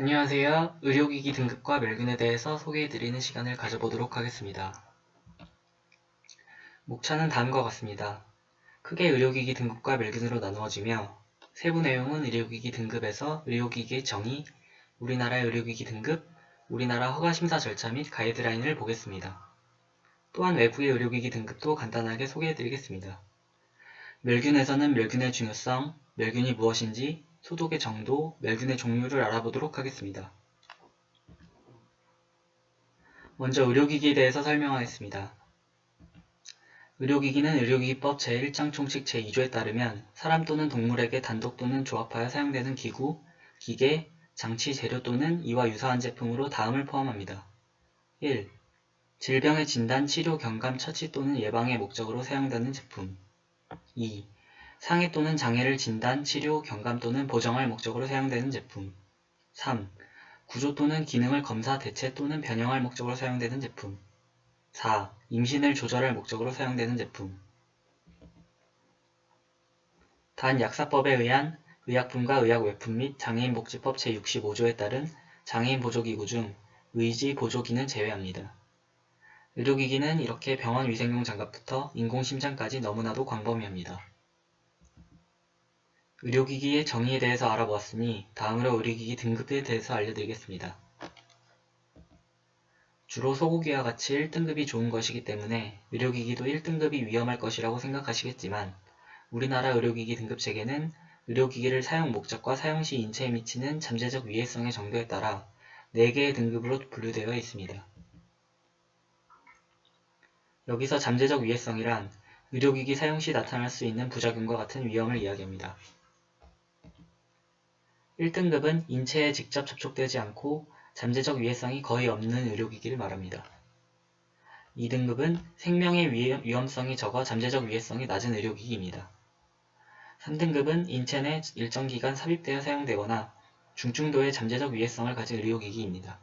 안녕하세요. 의료기기 등급과 멸균에 대해서 소개해드리는 시간을 가져보도록 하겠습니다. 목차는 다음과 같습니다. 크게 의료기기 등급과 멸균으로 나누어지며 세부 내용은 의료기기 등급에서 의료기기의 정의, 우리나라의 의료기기 등급, 우리나라 허가심사 절차 및 가이드라인을 보겠습니다. 또한 외부의 의료기기 등급도 간단하게 소개해드리겠습니다. 멸균에서는 멸균의 중요성, 멸균이 무엇인지, 소독의 정도, 멸균의 종류를 알아보도록 하겠습니다. 먼저 의료기기에 대해서 설명하겠습니다. 의료기기는 의료기기법 제1장 총칙 제2조에 따르면 사람 또는 동물에게 단독 또는 조합하여 사용되는 기구, 기계, 장치, 재료 또는 이와 유사한 제품으로 다음을 포함합니다. 1. 질병의 진단, 치료, 경감, 처치 또는 예방의 목적으로 사용되는 제품. 2. 상해 또는 장애를 진단, 치료, 경감 또는 보정할 목적으로 사용되는 제품. 3. 구조 또는 기능을 검사, 대체 또는 변형할 목적으로 사용되는 제품. 4. 임신을 조절할 목적으로 사용되는 제품. 단 약사법에 의한 의약품과 의약외품 및 장애인복지법 제65조에 따른 장애인 보조기구 중 의지 보조기는 제외합니다. 의료기기는 이렇게 병원 위생용 장갑부터 인공심장까지 너무나도 광범위합니다. 의료기기의 정의에 대해서 알아보았으니 다음으로 의료기기 등급에 대해서 알려드리겠습니다. 주로 소고기와 같이 1등급이 좋은 것이기 때문에 의료기기도 1등급이 위험할 것이라고 생각하시겠지만 우리나라 의료기기 등급체계는 의료기기를 사용 목적과 사용시 인체에 미치는 잠재적 위해성의 정도에 따라 4개의 등급으로 분류되어 있습니다. 여기서 잠재적 위해성이란 의료기기 사용시 나타날 수 있는 부작용과 같은 위험을 이야기합니다. 1등급은 인체에 직접 접촉되지 않고 잠재적 위해성이 거의 없는 의료기기를 말합니다. 2등급은 생명의 위험성이 적어 잠재적 위해성이 낮은 의료기기입니다. 3등급은 인체 내 일정 기간 삽입되어 사용되거나 중증도의 잠재적 위해성을 가진 의료기기입니다.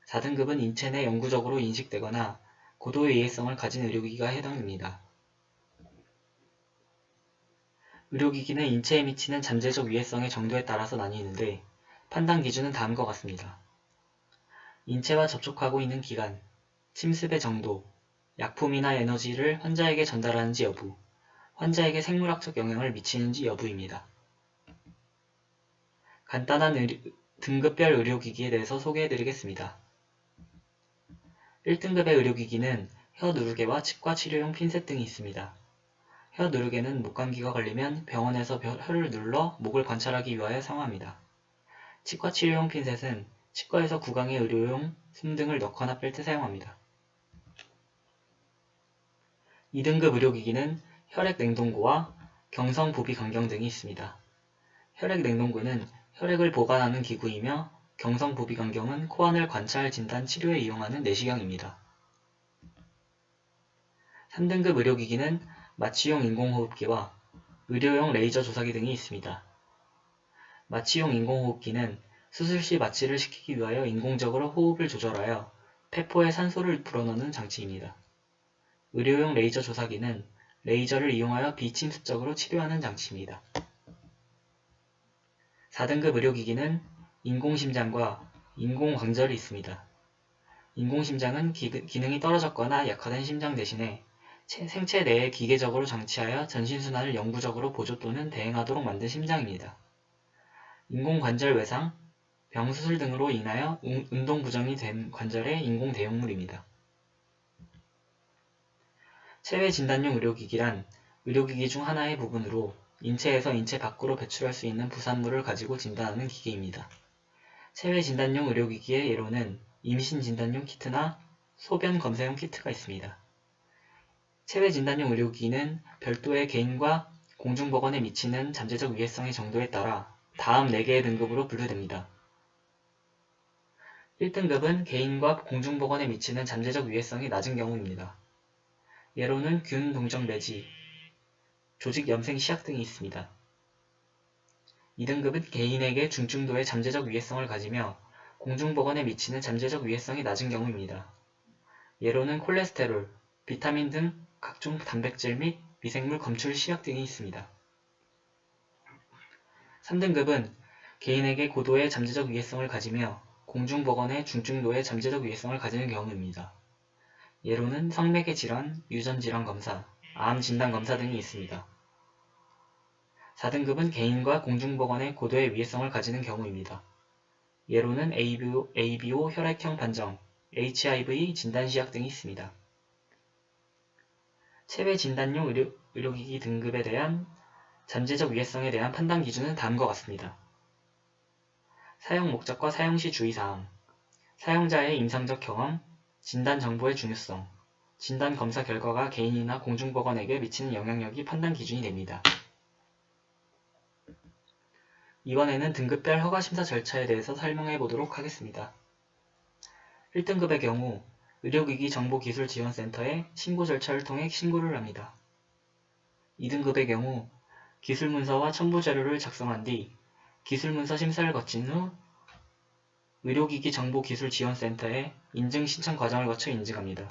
4등급은 인체 내 영구적으로 인식되거나 고도의 위해성을 가진 의료기기가 해당됩니다. 의료기기는 인체에 미치는 잠재적 위해성의 정도에 따라서 나뉘는데 판단 기준은 다음과 같습니다. 인체와 접촉하고 있는 기간, 침습의 정도, 약품이나 에너지를 환자에게 전달하는지 여부, 환자에게 생물학적 영향을 미치는지 여부입니다. 간단한 등급별 의료기기에 대해서 소개해드리겠습니다. 1등급의 의료기기는 혀 누르개와 치과 치료용 핀셋 등이 있습니다. 혀 누르개는 목감기가 걸리면 병원에서 혀를 눌러 목을 관찰하기 위하여 사용합니다. 치과 치료용 핀셋은 치과에서 구강에 의료용 솜 등을 넣거나 뺄 때 사용합니다. 2등급 의료기기는 혈액 냉동고와 경성 부비 강경 등이 있습니다. 혈액 냉동고는 혈액을 보관하는 기구이며 경성 부비 강경은 코안을 관찰, 진단, 치료에 이용하는 내시경입니다. 3등급 의료기기는 마취용 인공호흡기와 의료용 레이저 조사기 등이 있습니다. 마취용 인공호흡기는 수술 시 마취를 시키기 위하여 인공적으로 호흡을 조절하여 폐포에 산소를 불어넣는 장치입니다. 의료용 레이저 조사기는 레이저를 이용하여 비침습적으로 치료하는 장치입니다. 4등급 의료기기는 인공심장과 인공관절이 있습니다. 인공심장은 기능이 떨어졌거나 약화된 심장 대신에 생체 내에 기계적으로 장치하여 전신순환을 영구적으로 보조 또는 대행하도록 만든 심장입니다. 인공관절 외상, 병수술 등으로 인하여 운동 부정이 된 관절의 인공 대용물입니다. 체외 진단용 의료기기란 의료기기 중 하나의 부분으로 인체에서 인체 밖으로 배출할 수 있는 부산물을 가지고 진단하는 기계입니다. 체외 진단용 의료기기의 예로는 임신 진단용 키트나 소변 검사용 키트가 있습니다. 체외 진단용 의료기기는 별도의 개인과 공중보건에 미치는 잠재적 위해성의 정도에 따라 다음 4개의 등급으로 분류됩니다. 1등급은 개인과 공중보건에 미치는 잠재적 위해성이 낮은 경우입니다. 예로는 균 동정 내지 조직 염생 시약 등이 있습니다. 2등급은 개인에게 중증도의 잠재적 위해성을 가지며 공중보건에 미치는 잠재적 위해성이 낮은 경우입니다. 예로는 콜레스테롤, 비타민 등 각종 단백질 및 미생물 검출 시약 등이 있습니다. 3등급은 개인에게 고도의 잠재적 위해성을 가지며 공중보건에 중증도의 잠재적 위해성을 가지는 경우입니다. 예로는 성매개 질환, 유전질환 검사, 암 진단 검사 등이 있습니다. 4등급은 개인과 공중보건에 고도의 위해성을 가지는 경우입니다. 예로는 ABO 혈액형 판정, HIV 진단시약 등이 있습니다. 체외 진단용 의료기기 등급에 대한 잠재적 위해성에 대한 판단 기준은 다음과 같습니다. 사용 목적과 사용시 주의사항, 사용자의 임상적 경험, 진단 정보의 중요성, 진단 검사 결과가 개인이나 공중보건에게 미치는 영향력이 판단 기준이 됩니다. 이번에는 등급별 허가심사 절차에 대해서 설명해 보도록 하겠습니다. 1등급의 경우 의료기기 정보기술지원센터에 신고 절차를 통해 신고를 합니다. 2등급의 경우 기술문서와 첨부자료를 작성한 뒤 기술문서 심사를 거친 후 의료기기 정보기술지원센터에 인증 신청 과정을 거쳐 인증합니다.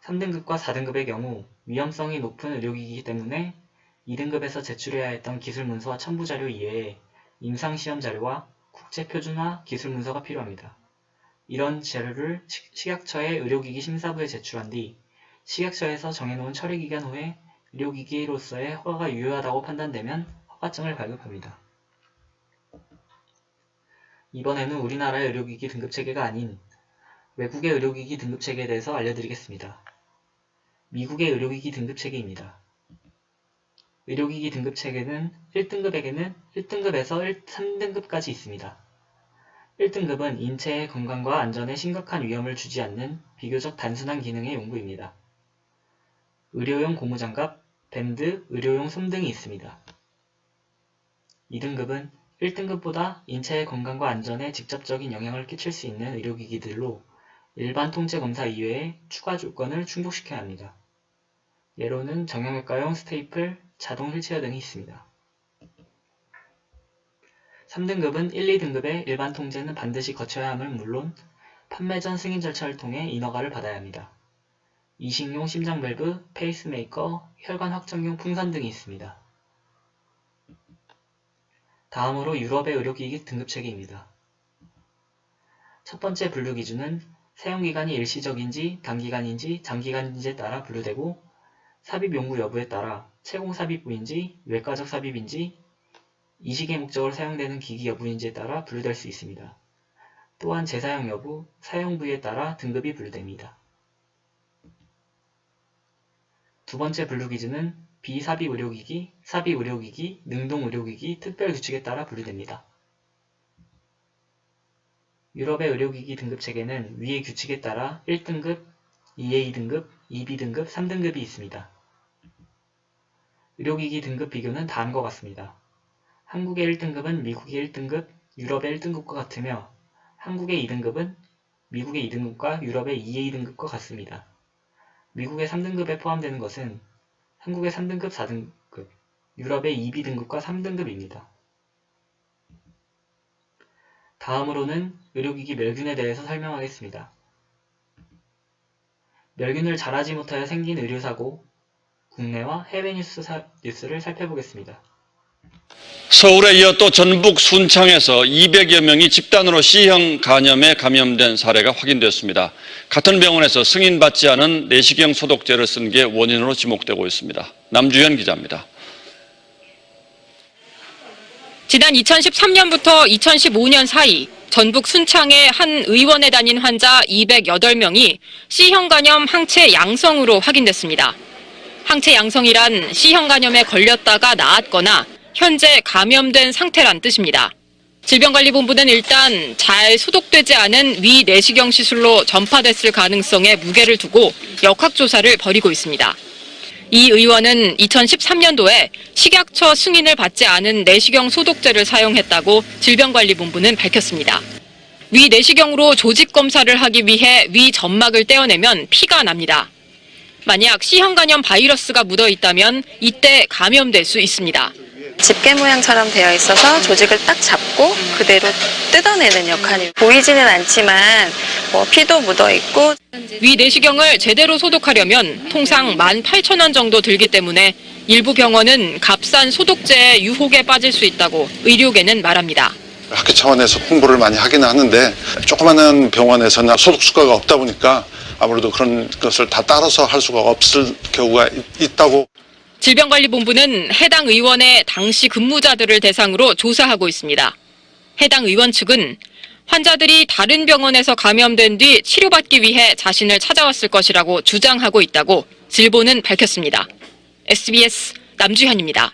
3등급과 4등급의 경우 위험성이 높은 의료기기 때문에 2등급에서 제출해야 했던 기술문서와 첨부자료 이외에 임상시험자료와 국제표준화 기술문서가 필요합니다. 이런 자료를 식약처의 의료기기 심사부에 제출한 뒤 식약처에서 정해놓은 처리기간 후에 의료기기로서의 허가가 유효하다고 판단되면 허가증을 발급합니다. 이번에는 우리나라의 의료기기 등급체계가 아닌 외국의 의료기기 등급체계에 대해서 알려드리겠습니다. 미국의 의료기기 등급체계입니다. 의료기기 등급체계는 1등급에게는 1등급에서 3등급까지 있습니다. 1등급은 인체의 건강과 안전에 심각한 위험을 주지 않는 비교적 단순한 기능의 용구입니다. 의료용 고무장갑, 밴드, 의료용 솜 등이 있습니다. 2등급은 1등급보다 인체의 건강과 안전에 직접적인 영향을 끼칠 수 있는 의료기기들로 일반 통제검사 이외에 추가 조건을 충족시켜야 합니다. 예로는 정형외과용 스테이플, 자동 휠체어 등이 있습니다. 3등급은 1, 2등급의 일반 통제는 반드시 거쳐야 함은 물론 판매 전 승인 절차를 통해 인허가를 받아야 합니다. 이식용 심장밸브, 페이스메이커, 혈관 확장용 풍선 등이 있습니다. 다음으로 유럽의 의료기기 등급체계입니다. 첫 번째 분류 기준은 사용기간이 일시적인지 단기간인지 장기간인지에 따라 분류되고 삽입 용구 여부에 따라 채공 삽입부인지 외과적 삽입인지 이식의 목적으로 사용되는 기기 여부인지에 따라 분류될 수 있습니다. 또한 재사용 여부, 사용 부위에 따라 등급이 분류됩니다. 두 번째 분류 기준은 비삽입 의료기기, 삽입 의료기기, 능동 의료기기, 특별 규칙에 따라 분류됩니다. 유럽의 의료기기 등급체계는 위의 규칙에 따라 1등급, 2A 등급, 2B 등급, 3등급이 있습니다. 의료기기 등급 비교는 다음과 같습니다. 한국의 1등급은 미국의 1등급, 유럽의 1등급과 같으며 한국의 2등급은 미국의 2등급과 유럽의 2A 등급과 같습니다. 미국의 3등급에 포함되는 것은 한국의 3등급, 4등급, 유럽의 2B 등급과 3등급입니다. 다음으로는 의료기기 멸균에 대해서 설명하겠습니다. 멸균을 잘하지 못하여 생긴 의료사고, 국내와 해외 뉴스를 살펴보겠습니다. 서울에 이어 또 전북 순창에서 200여 명이 집단으로 C형 간염에 감염된 사례가 확인됐습니다. 같은 병원에서 승인받지 않은 내시경 소독제를 쓴 게 원인으로 지목되고 있습니다. 남주현 기자입니다. 지난 2013년부터 2015년 사이 전북 순창의 한 의원에 다닌 환자 208명이 C형 간염 항체 양성으로 확인됐습니다. 항체 양성이란 C형 간염에 걸렸다가 나았거나 현재 감염된 상태란 뜻입니다. 질병관리본부는 일단 잘 소독되지 않은 위 내시경 시술로 전파됐을 가능성에 무게를 두고 역학조사를 벌이고 있습니다. 이 의원은 2013년도에 식약처 승인을 받지 않은 내시경 소독제를 사용했다고 질병관리본부는 밝혔습니다. 위 내시경으로 조직 검사를 하기 위해 위 점막을 떼어내면 피가 납니다. 만약 C형 간염 바이러스가 묻어 있다면 이때 감염될 수 있습니다. 집게 모양처럼 되어 있어서 조직을 딱 잡고 그대로 뜯어내는 역할이 보이지는 않지만 피도 묻어 있고. 위 내시경을 제대로 소독하려면 통상 18,000원 정도 들기 때문에 일부 병원은 값싼 소독제의 유혹에 빠질 수 있다고 의료계는 말합니다. 학교 차원에서 홍보를 많이 하기는 하는데 조그마한 병원에서는 소독수가가 없다 보니까 아무래도 그런 것을 다 따라서 할 수가 없을 경우가 있다고. 질병관리본부는 해당 의원의 당시 근무자들을 대상으로 조사하고 있습니다. 해당 의원 측은 환자들이 다른 병원에서 감염된 뒤 치료받기 위해 자신을 찾아왔을 것이라고 주장하고 있다고 질본은 밝혔습니다. SBS 남주현입니다.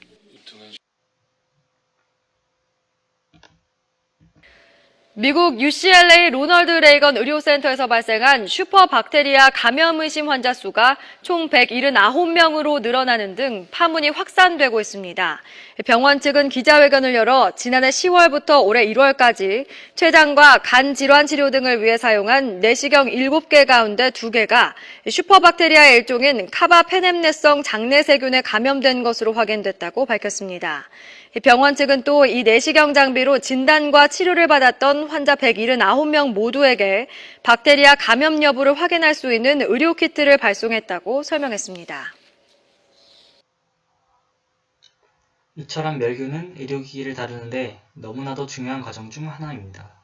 미국 UCLA 로널드 레이건 의료센터에서 발생한 슈퍼박테리아 감염 의심 환자 수가 총 179명으로 늘어나는 등 파문이 확산되고 있습니다. 병원 측은 기자회견을 열어 지난해 10월부터 올해 1월까지 췌장과 간 질환 치료 등을 위해 사용한 내시경 7개 가운데 2개가 슈퍼박테리아의 일종인 카바페넴네성 장내세균에 감염된 것으로 확인됐다고 밝혔습니다. 병원 측은 또 이 내시경 장비로 진단과 치료를 받았던 환자 179명 모두에게 박테리아 감염 여부를 확인할 수 있는 의료 키트를 발송했다고 설명했습니다. 이처럼 멸균은 의료기기를 다루는데 너무나도 중요한 과정 중 하나입니다.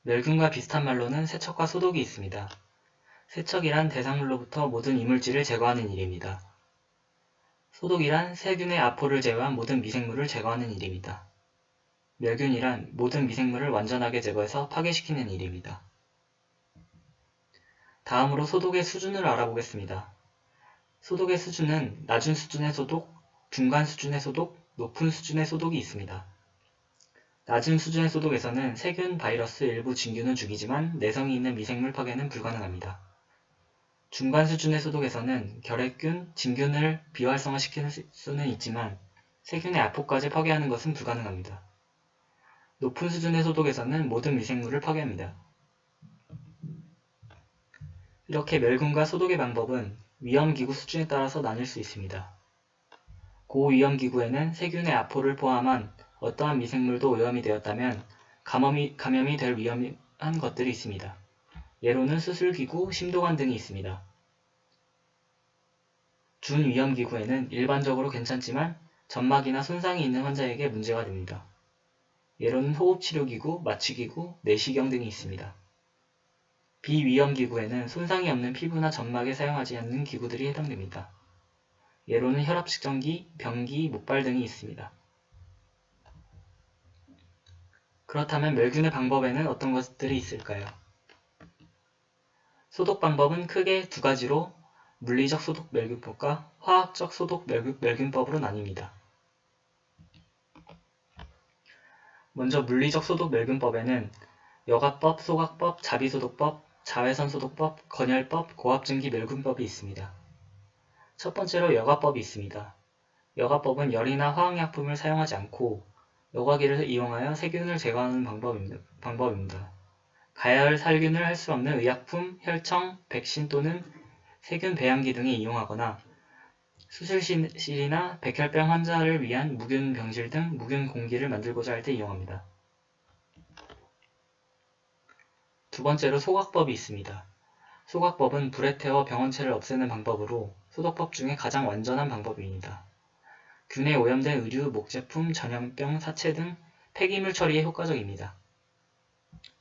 멸균과 비슷한 말로는 세척과 소독이 있습니다. 세척이란 대상물로부터 모든 이물질을 제거하는 일입니다. 소독이란 세균의 아포를 제외한 모든 미생물을 제거하는 일입니다. 멸균이란 모든 미생물을 완전하게 제거해서 파괴시키는 일입니다. 다음으로 소독의 수준을 알아보겠습니다. 소독의 수준은 낮은 수준의 소독, 중간 수준의 소독, 높은 수준의 소독이 있습니다. 낮은 수준의 소독에서는 세균, 바이러스, 일부 진균은 죽이지만 내성이 있는 미생물 파괴는 불가능합니다. 중간 수준의 소독에서는 결핵균, 진균을 비활성화시킬 수는 있지만 세균의 아포까지 파괴하는 것은 불가능합니다. 높은 수준의 소독에서는 모든 미생물을 파괴합니다. 이렇게 멸균과 소독의 방법은 위험기구 수준에 따라서 나뉠 수 있습니다. 고위험기구에는 세균의 아포를 포함한 어떠한 미생물도 오염이 되었다면 감염이 될 위험한 것들이 있습니다. 예로는 수술기구, 심도관 등이 있습니다. 준위험기구에는 일반적으로 괜찮지만 점막이나 손상이 있는 환자에게 문제가 됩니다. 예로는 호흡치료기구, 마취기구, 내시경 등이 있습니다. 비위험기구에는 손상이 없는 피부나 점막에 사용하지 않는 기구들이 해당됩니다. 예로는 혈압측정기, 변기, 목발 등이 있습니다. 그렇다면 멸균의 방법에는 어떤 것들이 있을까요? 소독 방법은 크게 두 가지로 물리적 소독 멸균법과 화학적 소독 멸균법으로 나뉩니다. 먼저 물리적 소독 멸균법에는 여과법, 소각법, 자비소독법, 자외선 소독법, 건열법, 고압증기 멸균법이 있습니다. 첫 번째로 여과법이 있습니다. 여과법은 열이나 화학약품을 사용하지 않고 여과기를 이용하여 세균을 제거하는 방법입니다. 가야을 살균을 할 수 없는 의약품, 혈청, 백신 또는 세균 배양기 등에 이용하거나 수술실이나 백혈병 환자를 위한 무균 병실 등 무균 공기를 만들고자 할 때 이용합니다. 두 번째로 소각법이 있습니다. 소각법은 불에 태워 병원체를 없애는 방법으로 소독법 중에 가장 완전한 방법입니다. 균에 오염된 의류, 목제품, 전염병, 사체 등 폐기물 처리에 효과적입니다.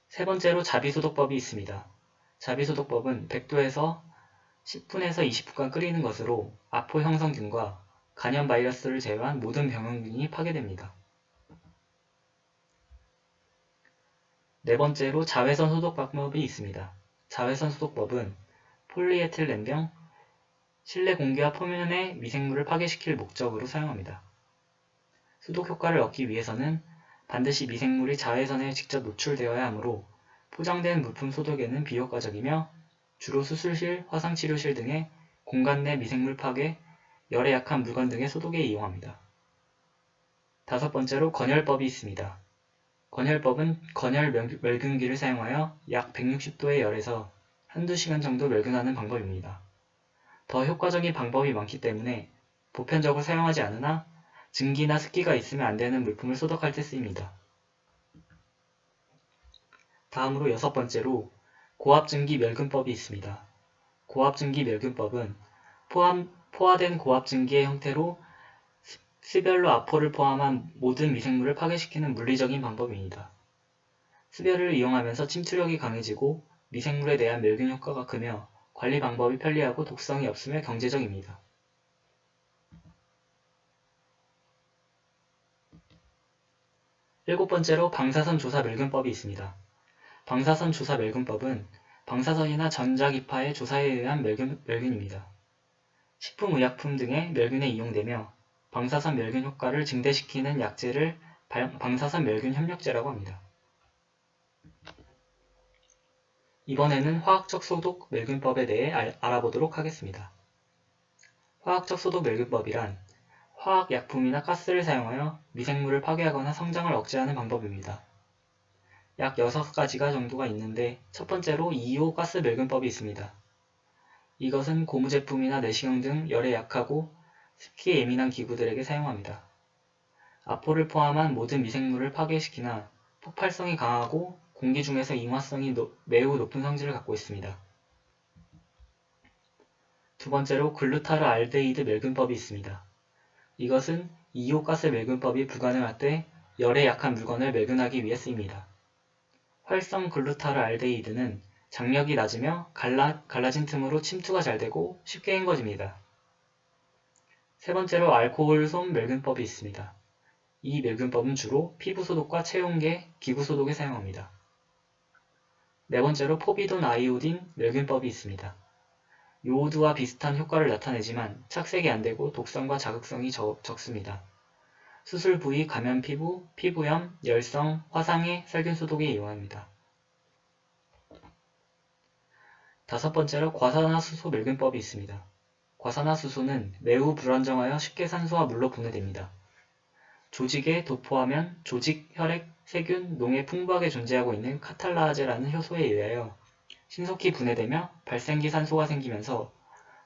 세 번째로 자비소독법이 있습니다. 자비소독법은 100도에서 10분에서 20분간 끓이는 것으로 아포 형성균과 간염 바이러스를 제외한 모든 병원균이 파괴됩니다. 네 번째로 자외선 소독 방법이 있습니다. 자외선 소독법은 폴리에틸렌병, 실내 공기와 표면의 미생물을 파괴시킬 목적으로 사용합니다. 소독 효과를 얻기 위해서는 반드시 미생물이 자외선에 직접 노출되어야 하므로 포장된 물품 소독에는 비효과적이며 주로 수술실, 화상치료실 등의 공간 내 미생물 파괴, 열에 약한 물건 등의 소독에 이용합니다. 다섯 번째로 건열법이 있습니다. 건열법은 건열 멸균기를 사용하여 약 160도의 열에서 한두 시간 정도 멸균하는 방법입니다. 더 효과적인 방법이 많기 때문에 보편적으로 사용하지 않으나 증기나 습기가 있으면 안 되는 물품을 소독할 때 쓰입니다. 다음으로 여섯 번째로 고압증기 멸균법이 있습니다. 고압증기 멸균법은 포화된 고압 증기의 형태로 수별로 아포를 포함한 모든 미생물을 파괴시키는 물리적인 방법입니다. 수별을 이용하면서 침투력이 강해지고 미생물에 대한 멸균 효과가 크며 관리 방법이 편리하고 독성이 없으며 경제적입니다. 일곱 번째로 방사선 조사 멸균법이 있습니다. 방사선 조사 멸균법은 방사선이나 전자기파의 조사에 의한 멸균입니다. 식품의약품 등의 멸균에 이용되며 방사선 멸균 효과를 증대시키는 약재를 방사선 멸균 협력제라고 합니다. 이번에는 화학적 소독 멸균법에 대해 알아보도록 하겠습니다. 화학적 소독 멸균법이란 화학약품이나 가스를 사용하여 미생물을 파괴하거나 성장을 억제하는 방법입니다. 약 6가지가 정도가 있는데 첫 번째로 2호 가스 멸균법이 있습니다. 이것은 고무 제품이나 내시경 등 열에 약하고 습기에 예민한 기구들에게 사용합니다. 아포를 포함한 모든 미생물을 파괴시키나 폭발성이 강하고 공기 중에서 이화성이 매우 높은 성질을 갖고 있습니다. 두 번째로 글루타르 알데히드 멸균법이 있습니다. 이것은 2호 가스 멸균법이 불가능할 때 열에 약한 물건을 멸균하기 위해 쓰입니다. 활성 글루타르 알데히드는 장력이 낮으며 갈라진 틈으로 침투가 잘 되고 쉽게 헹궈집니다. 세 번째로 알코올 솜 멸균법이 있습니다. 이 멸균법은 주로 피부 소독과 체온계, 기구 소독에 사용합니다. 네 번째로 포비돈 아이오딘 멸균법이 있습니다. 요오드와 비슷한 효과를 나타내지만 착색이 안되고 독성과 자극성이 적습니다. 수술 부위, 감염 피부, 피부염, 열성, 화상의 살균 소독에 이용합니다. 다섯 번째로 과산화수소 멸균법이 있습니다. 과산화수소는 매우 불안정하여 쉽게 산소와 물로 분해됩니다. 조직에 도포하면 조직, 혈액, 세균, 농에 풍부하게 존재하고 있는 카탈라제라는 효소에 의하여 신속히 분해되며 발생기 산소가 생기면서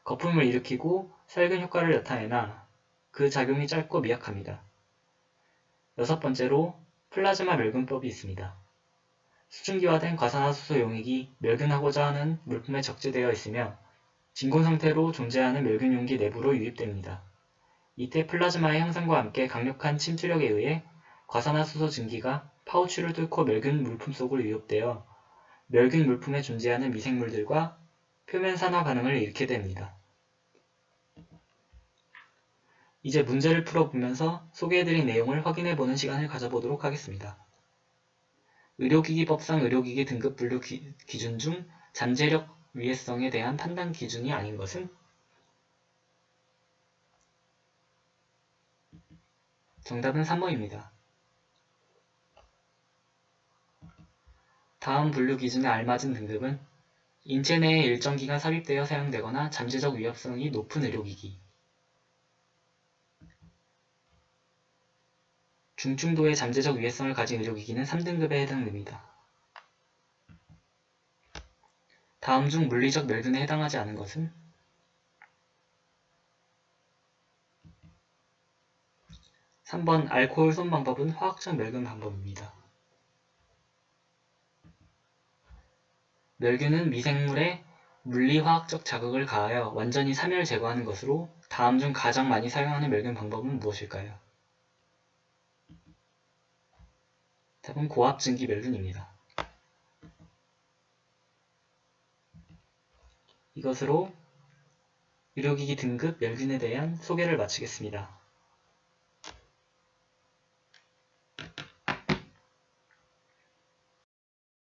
거품을 일으키고 살균 효과를 나타내나 그 작용이 짧고 미약합니다. 여섯 번째로 플라즈마 멸균법이 있습니다. 수증기화된 과산화수소 용액이 멸균하고자 하는 물품에 적재되어 있으며 진공 상태로 존재하는 멸균 용기 내부로 유입됩니다. 이때 플라즈마의 형상과 함께 강력한 침투력에 의해 과산화수소 증기가 파우치를 뚫고 멸균 물품 속으로 유입되어 멸균 물품에 존재하는 미생물들과 표면 산화 반응을 일으키게 됩니다. 이제 문제를 풀어보면서 소개해드린 내용을 확인해보는 시간을 가져보도록 하겠습니다. 의료기기법상 의료기기 등급 분류 기준 중 잠재력 위해성에 대한 판단 기준이 아닌 것은? 정답은 3번입니다. 다음 분류 기준에 알맞은 등급은 인체 내에 일정 기간 삽입되어 사용되거나 잠재적 위험성이 높은 의료기기, 중증도의 잠재적 위해성을 가진 의료기기는 3등급에 해당됩니다. 다음 중 물리적 멸균에 해당하지 않은 것은? 3번 알코올 솜 방법은 화학적 멸균 방법입니다. 멸균은 미생물에 물리화학적 자극을 가하여 완전히 사멸 제거하는 것으로 다음 중 가장 많이 사용하는 멸균 방법은 무엇일까요? 답은 고압 증기 멸균입니다. 이것으로 의료기기 등급 멸균에 대한 소개를 마치겠습니다.